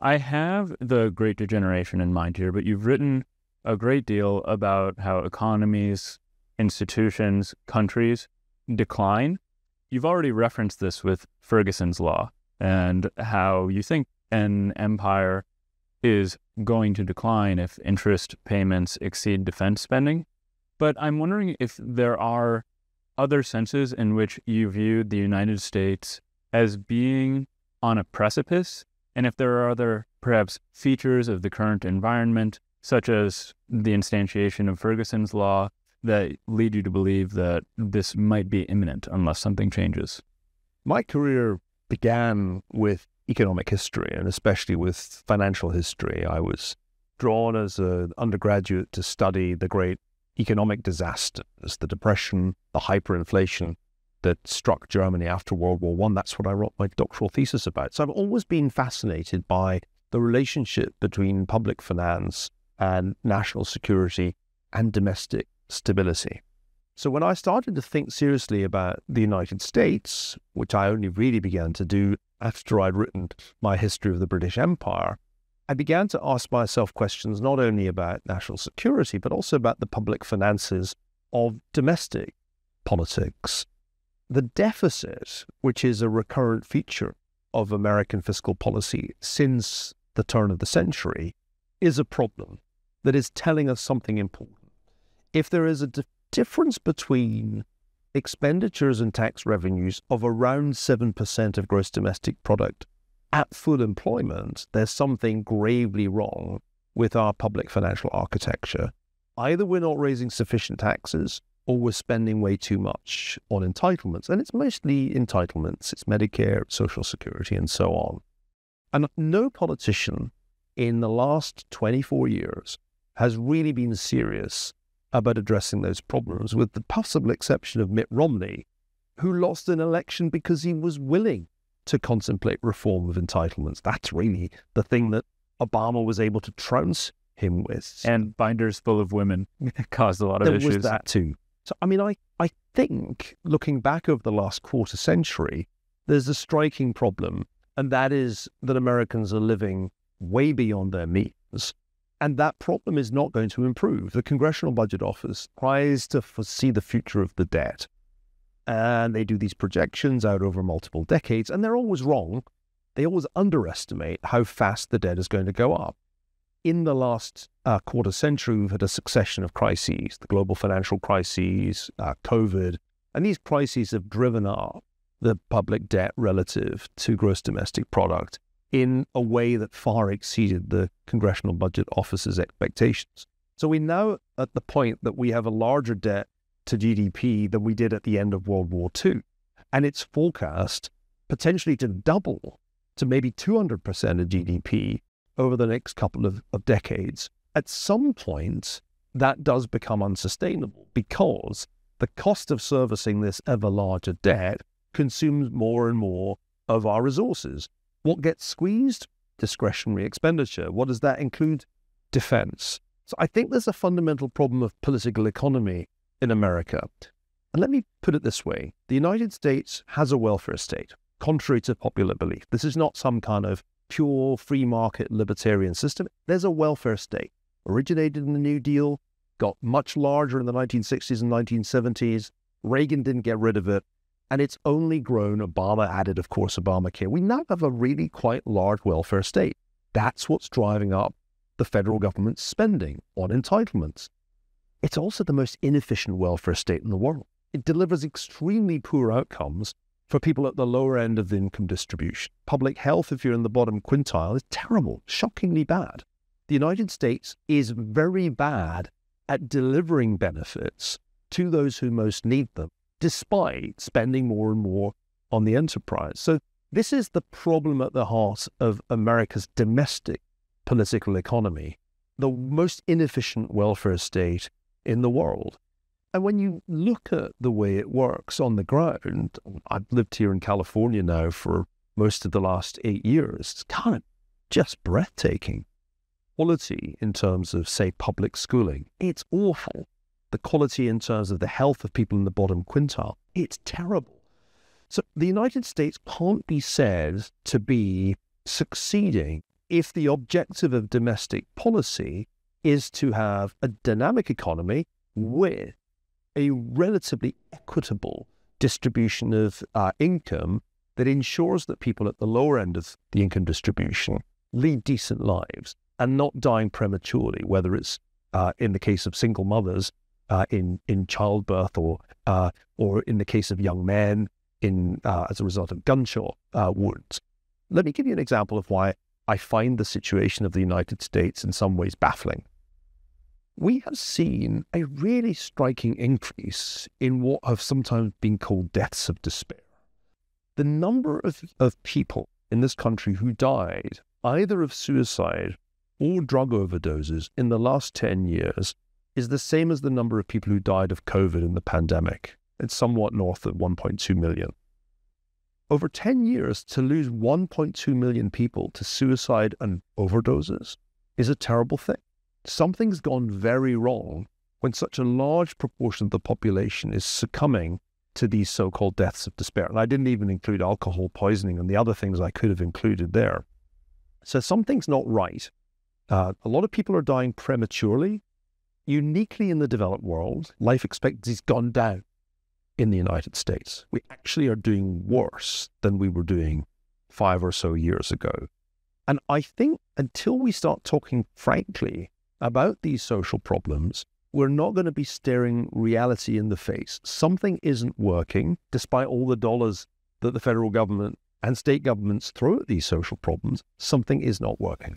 I have the Great Degeneration in mind here, but you've written a great deal about how economies, institutions, countries decline. You've already referenced this with Ferguson's law and how you think an empire is going to decline if interest payments exceed defense spending. But I'm wondering if there are other senses in which you view the United States as being on a precipice, and if there are other, perhaps, features of the current environment, such as the instantiation of Ferguson's law, that lead you to believe that this might be imminent unless something changes. My career began with economic history, and especially with financial history. I was drawn as an undergraduate to study the great economic disasters, the Depression, the hyperinflation that struck Germany after World War I. That's what I wrote my doctoral thesis about. So I've always been fascinated by the relationship between public finance and national security and domestic stability. So when I started to think seriously about the United States, which I only really began to do after I'd written my history of the British Empire, I began to ask myself questions not only about national security, but also about the public finances of domestic politics. The deficit, which is a recurrent feature of American fiscal policy since the turn of the century, is a problem that is telling us something important. If there is a difference between expenditures and tax revenues of around 7% of gross domestic product at full employment, there's something gravely wrong with our public financial architecture. Either we're not raising sufficient taxes or we're spending way too much on entitlements. And it's mostly entitlements. It's Medicare, Social Security, and so on. And no politician in the last 24 years has really been serious about addressing those problems, with the possible exception of Mitt Romney, who lost an election because he was willing to contemplate reform of entitlements. That's really the thing that Obama was able to trounce him with. And binders full of women caused a lot of issues. There was that too. So, I mean, I think, looking back over the last quarter century, there's a striking problem, and that is that Americans are living way beyond their means. And that problem is not going to improve. The Congressional Budget Office tries to foresee the future of the debt. And they do these projections out over multiple decades, and they're always wrong. They always underestimate how fast the debt is going to go up. In the last quarter century, we've had a succession of crises, the global financial crises, COVID, and these crises have driven up the public debt relative to gross domestic product in a way that far exceeded the Congressional Budget Office's expectations. So we're now at the point that we have a larger debt to GDP than we did at the end of World War II. And it's forecast potentially to double to maybe 200% of GDP over the next couple of decades. At some point, that does become unsustainable because the cost of servicing this ever larger debt consumes more and more of our resources. What gets squeezed? Discretionary expenditure. What does that include? Defense. So I think there's a fundamental problem of political economy in America. And let me put it this way. The United States has a welfare state, contrary to popular belief. This is not some kind of pure free market libertarian system. There's a welfare state, originated in the New Deal, got much larger in the 1960s and 1970s. Reagan didn't get rid of it. And it's only grown. Obama added, of course, Obamacare. We now have a really quite large welfare state. That's what's driving up the federal government's spending on entitlements. It's also the most inefficient welfare state in the world. It delivers extremely poor outcomes for people at the lower end of the income distribution. Public health, if you're in the bottom quintile, is terrible, shockingly bad. The United States is very bad at delivering benefits to those who most need them, despite spending more and more on the enterprise. So this is the problem at the heart of America's domestic political economy, the most inefficient welfare state in the world. And when you look at the way it works on the ground, I've lived here in California now for most of the last 8 years, it's kind of just breathtaking. Quality in terms of, say, public schooling, it's awful. The quality in terms of the health of people in the bottom quintile, it's terrible. So the United States can't be said to be succeeding if the objective of domestic policy is to have a dynamic economy with a relatively equitable distribution of income that ensures that people at the lower end of the income distribution lead decent lives and not dying prematurely, whether it's in the case of single mothers in childbirth or in the case of young men as a result of gunshot wounds. Let me give you an example of why I find the situation of the United States in some ways baffling. We have seen a really striking increase in what have sometimes been called deaths of despair. The number of people in this country who died either of suicide or drug overdoses in the last 10 years is the same as the number of people who died of COVID in the pandemic. It's somewhat north of 1.2 million. Over 10 years, to lose 1.2 million people to suicide and overdoses is a terrible thing. Something's gone very wrong when such a large proportion of the population is succumbing to these so-called deaths of despair. And I didn't even include alcohol poisoning and the other things I could have included there. So something's not right. A lot of people are dying prematurely. Uniquely in the developed world, life expectancy's gone down. In the United States, we actually are doing worse than we were doing 5 or so years ago. And I think until we start talking frankly about these social problems, we're not going to be staring reality in the face. Something isn't working, despite all the dollars that the federal government and state governments throw at these social problems. Something is not working.